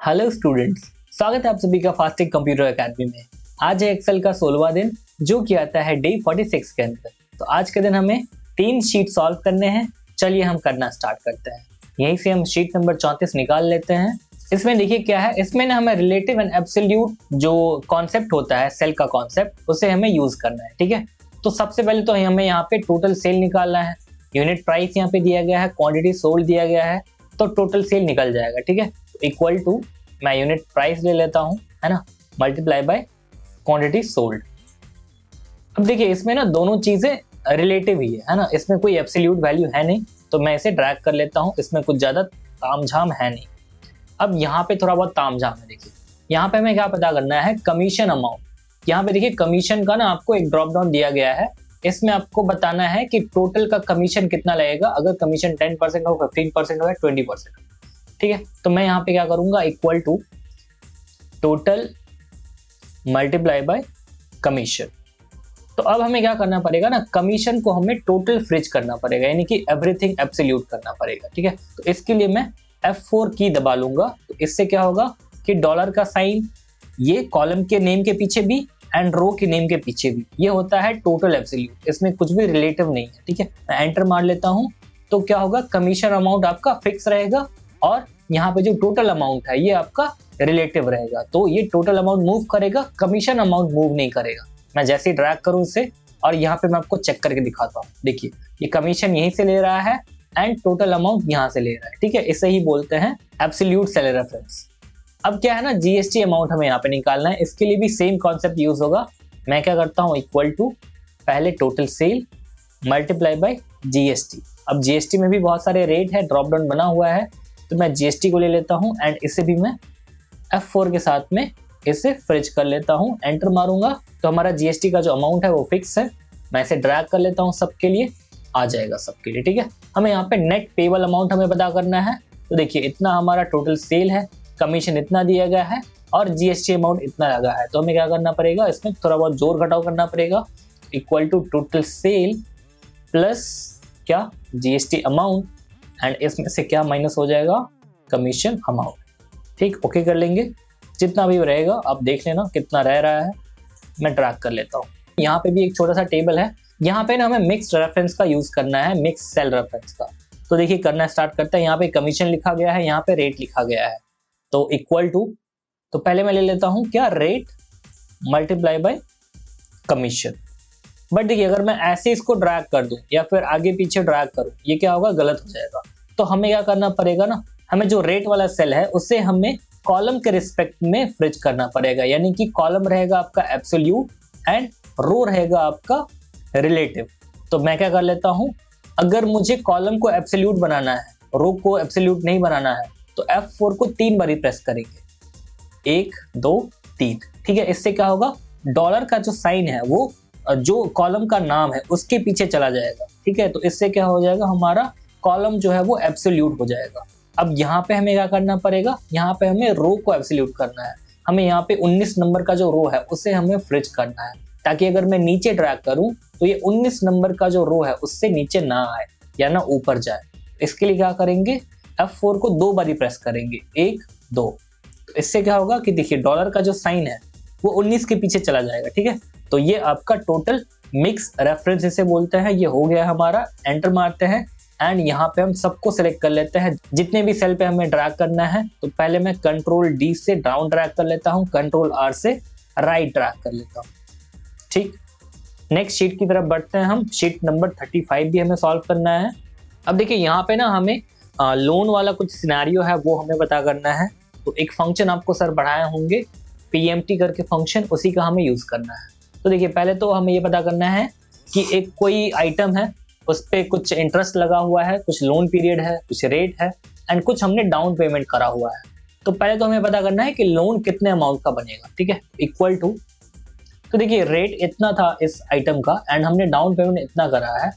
Hello students, स्वागत है आप सभी का फास्टिक कंप्यूटर एकेडमी में। आज है एक्सेल का 16वां दिन जो कि आता है डे 46 के अंदर। तो आज के दिन हमें 3 शीट सॉल्व करने हैं। चलिए हम करना स्टार्ट करते हैं। यहीं से हम शीट नंबर 34 निकाल लेते हैं। इसमें देखिए क्या है, इसमें ना हमें रिलेटिव एंड एब्सोल्यूट जो कॉन्सेप्ट होता है सेल का कॉन्सेप्ट, उसे हमें यूज करना है। ठीक है, तो सबसे पहले तो हमें यहाँ पे टोटल सेल निकालना है। यूनिट प्राइस यहाँ पे दिया गया है, क्वांटिटी सोल्ड दिया गया है, तो टोटल सेल निकल जाएगा। ठीक है, इक्वल टू मैं यूनिट प्राइस ले लेता हूं, है ना, मल्टीप्लाई बाय क्वांटिटी सोल्ड। अब देखिए इसमें ना दोनों चीजें रिलेटिव ही है ना, इसमें कोई एब्सोल्यूट वैल्यू है नहीं, तो मैं इसे ड्रैग कर लेता हूं। इसमें कुछ ज्यादा तामझाम है नहीं। अब यहाँ पे थोड़ा बहुत तामझाम है। देखिए यहाँ पे हमें क्या पता करना है, कमीशन अमाउंट। यहाँ पे देखिए कमीशन का ना आपको एक ड्रॉप डाउन दिया गया है। इसमें आपको बताना है कि टोटल का कमीशन कितना लगेगा, अगर कमीशन 10% हो, 15% हो या 20%। ठीक है, तो मैं यहाँ पे क्या करूंगा, equal to total multiply by commission. तो अब हमें क्या करना पड़ेगा ना, कमीशन को हमें टोटल फ्रिज करना पड़ेगा, यानी कि एवरीथिंग एब्सोल्यूट करना पड़ेगा। ठीक है, तो इसके लिए मैं F4 की दबा लूंगा। तो इससे क्या होगा कि डॉलर का साइन ये कॉलम के नेम के पीछे भी एंड रो के नेम के पीछे भी, ये होता है टोटल एब्सोल्यूट। इसमें कुछ भी रिलेटिव नहीं है। ठीक है, मैं एंटर मार लेता हूं। तो क्या होगा, कमीशन अमाउंट आपका फिक्स रहेगा और यहाँ पे जो टोटल अमाउंट है ये आपका रिलेटिव रहेगा। तो ये टोटल अमाउंट मूव करेगा, कमीशन अमाउंट मूव नहीं करेगा। मैं जैसे ही ड्रैग करूं इसे, और यहाँ पे मैं आपको चेक करके दिखाता हूँ। देखिए ये कमीशन यहीं से ले रहा है एंड टोटल अमाउंट यहाँ से ले रहा है। ठीक है, इसे ही बोलते हैं एब्सोल्यूट सेल रेफरेंस। अब क्या है ना, जीएसटी अमाउंट हमें यहाँ पे निकालना है। इसके लिए भी सेम कॉन्सेप्ट यूज होगा। मैं क्या करता हूँ, इक्वल टू पहले total sale multiply by GST. अब जीएसटी में भी बहुत सारे रेट है, ड्रॉप डाउन बना हुआ है, तो मैं जीएसटी को ले लेता हूं एंड इसे भी मैं F4 के साथ में इसे फ्रिज कर लेता हूं। एंटर मारूंगा तो हमारा जीएसटी का जो अमाउंट है वो फिक्स है। मैं इसे ड्रैग कर लेता हूं, सबके लिए आ जाएगा सबके लिए। ठीक है, हमें यहाँ पे नेट पेबल अमाउंट हमें पता करना है। तो देखिए इतना हमारा टोटल सेल है, कमीशन इतना दिया गया है और जीएसटी अमाउंट इतना लगा है। तो हमें क्या करना पड़ेगा, इसमें थोड़ा बहुत जोड़ घटाव करना पड़ेगा। Equal to total sale plus क्या, जीएसटी अमाउंट, एंड इसमें से क्या माइनस हो जाएगा, कमीशन अमाउंट। ठीक, ओके कर लेंगे। जितना भी रहेगा आप देख लेना कितना रह रहा है। मैं ड्रैग कर लेता हूँ। यहाँ पे भी एक छोटा सा टेबल है। यहाँ पे ना हमें मिक्स रेफरेंस का यूज करना है, मिक्स सेल रेफरेंस का। तो देखिए करना स्टार्ट करते हैं। यहाँ पे कमीशन लिखा गया है, यहाँ पे रेट लिखा गया है। तो इक्वल टू, तो पहले मैं ले लेता हूँ क्या, rate multiply by commission. But देखिए अगर मैं ऐसे इसको ड्रैग कर दूं या फिर आगे पीछे ड्रैग करूं, ये क्या होगा, गलत हो जाएगा। तो हमें क्या करना पड़ेगा ना, हमें जो रेट वाला सेल है उसे हमें कॉलम के रिस्पेक्ट में फ्रिज करना पड़ेगा। यानी कि कॉलम रहेगा आपका एब्सोल्यूट एंड रो रहेगा आपका रिलेटिव। तो मैं क्या कर लेता हूं, अगर मुझे कॉलम को एब्सोल्यूट बनाना है, रो को एब्सोल्यूट नहीं बनाना है, तो F4 को 3 बार प्रेस करेंगे, 1 2 3। ठीक है, इससे क्या होगा, डॉलर का जो साइन है वो जो कॉलम का नाम है उसके पीछे चला जाएगा। ठीक है, तो इससे क्या हो जाएगा, हमारा कॉलम जो है वो एब्सोल्यूट हो जाएगा। अब यहाँ पे हमें क्या करना पड़ेगा, यहाँ पे हमें रो को एब्सोल्यूट करना है। हमें यहाँ पे 19 नंबर का जो रो है उसे हमें फ्रिज करना है, ताकि अगर मैं नीचे ड्रैग करूं तो ये 19 नंबर का जो रो है उससे नीचे ना आए या ना ऊपर जाए। इसके लिए क्या करेंगे, F4 को 2 बार प्रेस करेंगे, 1 2। तो इससे क्या होगा कि देखिए डॉलर का जो साइन है वो 19 के पीछे चला जाएगा। ठीक है, तो ये आपका टोटल मिक्स रेफरेंस इसे बोलते हैं। ये हो गया हमारा। एंटर मारते हैं एंड यहाँ पे हम सबको सिलेक्ट कर लेते हैं, जितने भी सेल पे हमें ड्रैग करना है। तो पहले मैं कंट्रोल D से डाउन ड्रैग कर लेता हूँ, कंट्रोल R से राइट ड्रैग कर लेता हूँ। ठीक, नेक्स्ट शीट की तरफ बढ़ते हैं हम। शीट नंबर 35 भी हमें सॉल्व करना है। अब देखिए यहाँ पे ना हमें लोन वाला कुछ सिनेरियो है वो हमें पता करना है। तो एक फंक्शन आपको सर बढ़ाए होंगे, PMT करके फंक्शन, उसी का हमें यूज करना है। तो देखिए पहले तो हमें ये पता करना है कि एक कोई आइटम है, उस पर कुछ इंटरेस्ट लगा हुआ है, कुछ लोन पीरियड है, कुछ रेट है एंड कुछ हमने डाउन पेमेंट करा हुआ है। तो पहले तो हमें पता करना है कि लोन कितने अमाउंट का बनेगा। ठीक है, इक्वल टू, तो देखिए रेट इतना था इस आइटम का एंड हमने डाउन पेमेंट इतना करा है।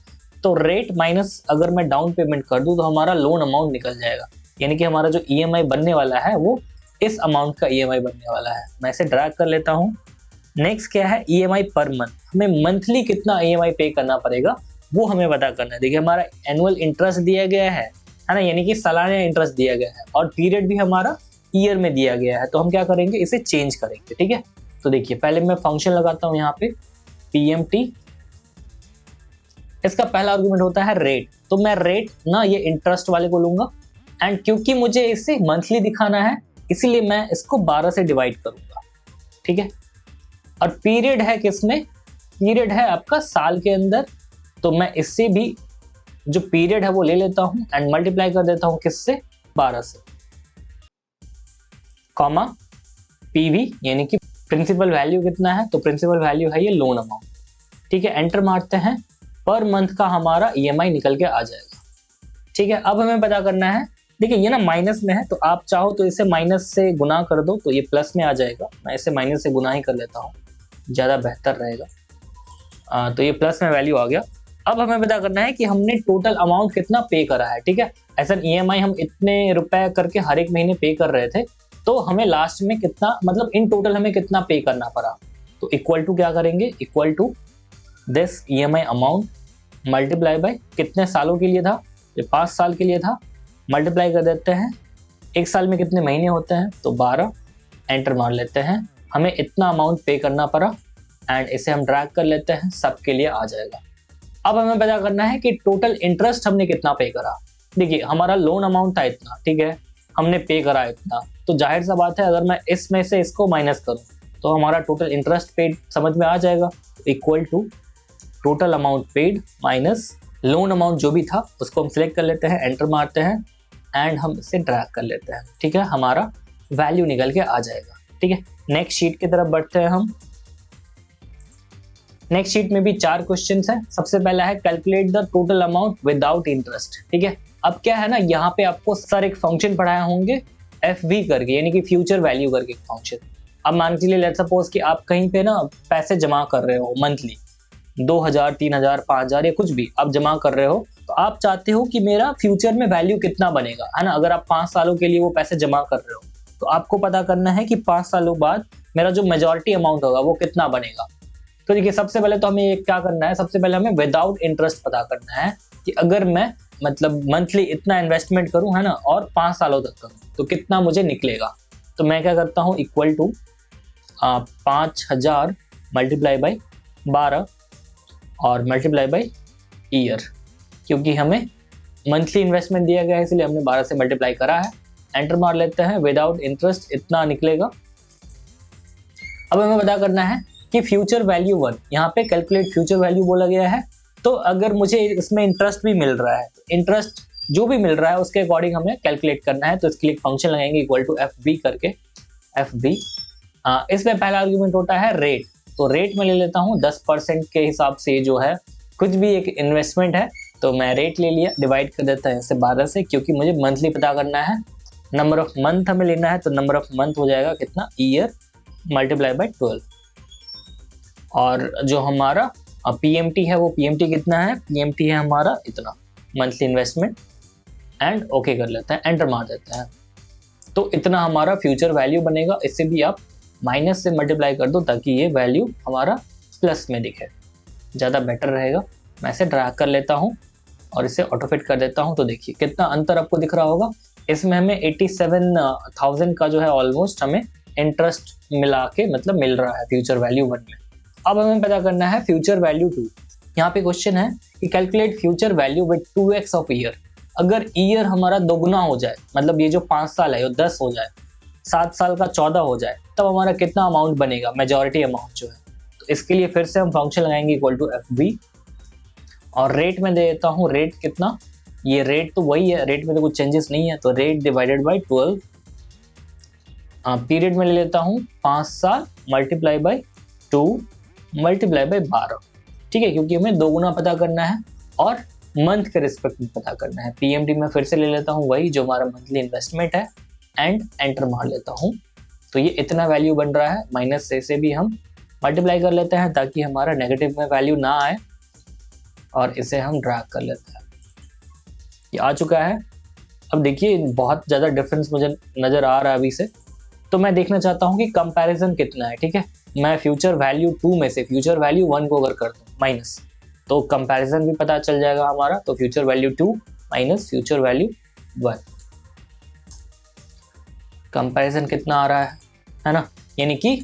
तो रेट माइनस अगर मैं डाउन पेमेंट कर दूं तो हमारा लोन अमाउंट निकल जाएगा। यानी कि हमारा जो EMI बनने वाला है वो इस अमाउंट का EMI बनने वाला है। मैं इसे ड्रैग कर लेता हूँ। नेक्स्ट क्या है, EMI पर मंथ। हमें मंथली कितना EMI पे करना पड़ेगा वो हमें पता करना है। देखिए हमारा एनुअल इंटरेस्ट दिया गया है ना, यानी कि सालाना इंटरेस्ट दिया गया है और पीरियड भी हमारा ईयर में दिया गया है, तो हम क्या करेंगे, इसे चेंज करेंगे। ठीक है, तो देखिए पहले मैं फंक्शन लगाता हूँ यहाँ पे PMT, इसका पहला आर्गुमेंट होता है रेट, तो मैं रेट ना ये इंटरेस्ट वाले को लूंगा, एंड क्योंकि मुझे इसे मंथली दिखाना है इसीलिए मैं इसको 12 से डिवाइड करूंगा। ठीक है, और पीरियड है किसमें, पीरियड है आपका साल के अंदर, तो मैं इससे भी जो पीरियड है वो ले लेता हूं एंड मल्टीप्लाई कर देता हूं किससे, 12 से, कॉमा PV यानी कि प्रिंसिपल वैल्यू कितना है, तो प्रिंसिपल वैल्यू है ये लोन अमाउंट। ठीक है, एंटर मारते हैं, पर मंथ का हमारा EMI निकल के आ जाएगा। ठीक है, अब हमें पता करना है, देखिए ये ना माइनस में है, तो आप चाहो तो इसे माइनस से गुना कर दो तो ये प्लस में आ जाएगा, मैं इसे माइनस से गुना ही कर लेता हूँ, ज़्यादा बेहतर रहेगा। तो ये प्लस में वैल्यू आ गया। अब हमें पता करना है कि हमने टोटल अमाउंट कितना पे करा है। ठीक है, ऐसा EMI हम इतने रुपए करके हर एक महीने पे कर रहे थे, तो हमें लास्ट में कितना, मतलब इन टोटल हमें कितना पे करना पड़ा, तो इक्वल टू क्या करेंगे, equal to this EMI amount multiply by कितने सालों के लिए था, ये 5 साल के लिए था, मल्टीप्लाई कर देते हैं, एक साल में कितने महीने होते हैं, तो 12, एंटर मार लेते हैं, हमें इतना अमाउंट पे करना पड़ा, एंड इसे हम ड्रैग कर लेते हैं, सबके लिए आ जाएगा। अब हमें पता करना है कि टोटल इंटरेस्ट हमने कितना पे करा। देखिए हमारा लोन अमाउंट था इतना, ठीक है, हमने पे करा इतना, तो जाहिर सा बात है अगर मैं इसमें से इसको माइनस करूं तो हमारा टोटल इंटरेस्ट पेड समझ में आ जाएगा, equal to total amount paid minus loan amount जो भी था उसको हम सिलेक्ट कर लेते हैं, एंटर मारते हैं, एंड हम इसे ड्रैग कर लेते हैं। ठीक है, हमारा वैल्यू निकल के आ जाएगा। ठीक है, नेक्स्ट शीट की तरफ बढ़ते हैं हम। नेक्स्ट शीट में भी 4 क्वेश्चंस हैं। सबसे पहला है calculate the total amount without interest. ठीक है, अब क्या है ना, यहाँ पे आपको सर एक फंक्शन पढ़ाए होंगे FV करके, यानी कि फ्यूचर वैल्यू करके फंक्शन। अब मान के लिए लेट्स सपोज कि आप कहीं पे ना पैसे जमा कर रहे हो मंथली, 2000, 3000, 5000 या कुछ भी आप जमा कर रहे हो, तो आप चाहते हो कि मेरा फ्यूचर में वैल्यू कितना बनेगा, है ना। अगर आप 5 सालों के लिए वो पैसे जमा कर रहे हो तो आपको पता करना है कि 5 सालों बाद मेरा जो मेजॉरिटी अमाउंट होगा वो कितना बनेगा। तो देखिए सबसे पहले तो हमें ये क्या करना है, सबसे पहले हमें विदाउट इंटरेस्ट पता करना है कि अगर मैं मतलब मंथली इतना इन्वेस्टमेंट करूं, है ना, और 5 सालों तक करूं तो कितना मुझे निकलेगा। तो मैं क्या करता हूं, इक्वल टू 5000 मल्टीप्लाई बाई 12 और मल्टीप्लाई बाई ईयर, क्योंकि हमें मंथली इन्वेस्टमेंट दिया गया है इसलिए हमने 12 से मल्टीप्लाई करा है। एंटर मार लेते हैं, विदाउट इंटरेस्ट इतना निकलेगा। अब हमें पता करना है कि फ्यूचर वैल्यू 1, यहाँ पे कैलकुलेट फ्यूचर वैल्यू बोला गया है, तो अगर मुझे इसमें इंटरेस्ट भी मिल रहा है, तो इंटरेस्ट जो भी मिल रहा है उसके अकॉर्डिंग हमें कैलकुलेट करना है। तो इसके लिए फंक्शन लगाएंगे इक्वल टू FB करके, FB। इसमें पहला आर्ग्यूमेंट होता है रेट, तो रेट में ले लेता हूँ 10% के हिसाब से, जो है कुछ भी एक इन्वेस्टमेंट है, तो मैं रेट ले लिया, डिवाइड कर देता है इसे 12 से, क्योंकि मुझे मंथली पता करना है, नंबर ऑफ मंथ हमें लेना है, तो नंबर ऑफ मंथ हो जाएगा कितना, ईयर मल्टीप्लाई बाई 12। और जो हमारा PMT है वो PMT कितना है, PMT है हमारा इतना मंथली इन्वेस्टमेंट, एंड ओके कर लेते हैं, एंटर मार देते हैं, तो इतना हमारा फ्यूचर वैल्यू बनेगा। इससे भी आप माइनस से मल्टीप्लाई कर दो ताकि ये वैल्यू हमारा प्लस में दिखे, ज़्यादा बेटर रहेगा। मैं इसे ड्रैग कर लेता हूँ और इसे ऑटोफिट कर देता हूँ, तो देखिए कितना अंतर आपको दिख रहा होगा। इसमें हमें 87,000 का जो है ऑलमोस्ट हमें इंटरेस्ट मिला के मतलब मिल रहा है फ्यूचर वैल्यू 1 में। अब हमें पता करना है फ्यूचर वैल्यू 2। यहाँ पे क्वेश्चन है कि calculate future value with 2x of year. अगर ईयर हमारा दोगुना हो जाए, मतलब ये जो 5 साल है वो 10 हो जाए, 7 साल का 14 हो जाए, तब हमारा कितना अमाउंट बनेगा, मेजॉरिटी अमाउंट जो है। तो इसके लिए फिर से हम फंक्शन लगाएंगे इक्वल टू FB, और रेट में दे देता हूँ, रेट कितना, ये रेट तो वही है, रेट में तो कुछ चेंजेस नहीं है, तो रेट डिवाइडेड बाई 12। पीरियड में ले लेता हूँ 5 साल मल्टीप्लाई बाई 2 मल्टीप्लाई बाई 12। ठीक है, क्योंकि हमें दोगुना पता करना है और मंथ के रिस्पेक्ट में पता करना है। PMT में फिर से ले लेता हूँ वही जो हमारा मंथली इन्वेस्टमेंट है, एंड एंटर मार लेता हूँ, तो ये इतना वैल्यू बन रहा है। माइनस से भी हम मल्टीप्लाई कर लेते हैं ताकि हमारा नेगेटिव में वैल्यू ना आए, और इसे हम ड्रैग कर लेते हैं, ये आ चुका है। अब देखिए बहुत ज़्यादा डिफरेंस मुझे नज़र आ रहा है अभी से, तो मैं देखना चाहता हूँ कि कंपैरिजन कितना है। ठीक है, मैं फ्यूचर वैल्यू 2 में से फ्यूचर वैल्यू 1 को अगर कर दूँ माइनस, तो कंपैरिजन भी पता चल जाएगा हमारा। तो future value 2 minus future value 1। Comparison कितना आ रहा है ना, यानी कि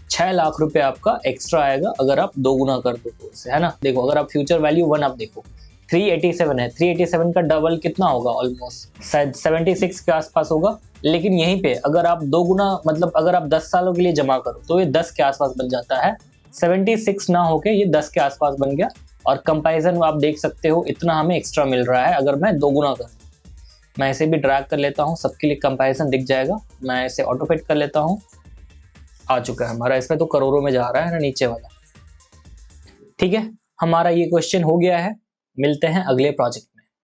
6 लाख रुपए आपका एक्स्ट्रा आएगा अगर आप 2 गुना कर दो तो उससे, है ना। देखो अगर आप फ्यूचर वैल्यू 1 आप देखो 387 है, 387 का डबल कितना होगा, ऑलमोस्ट शायद 76 के आसपास होगा। लेकिन यहीं पे अगर आप 2 गुना मतलब अगर आप 10 सालों के लिए जमा करो तो ये 10 के आसपास बन जाता है, 76 ना होके ये 10 के आसपास बन गया। और कंपैरिजन आप देख सकते हो इतना हमें एक्स्ट्रा मिल रहा है अगर मैं 2 गुना करूँ। मैं इसे भी ड्रैग कर लेता हूँ, सबके लिए कंपैरिजन दिख जाएगा। मैं इसे ऑटो फिट कर लेता हूँ, आ चुका है हमारा, इसमें तो करोड़ों में जा रहा है ना नीचे वाला। ठीक है, हमारा ये क्वेश्चन हो गया है। मिलते हैं अगले प्रोजेक्ट में।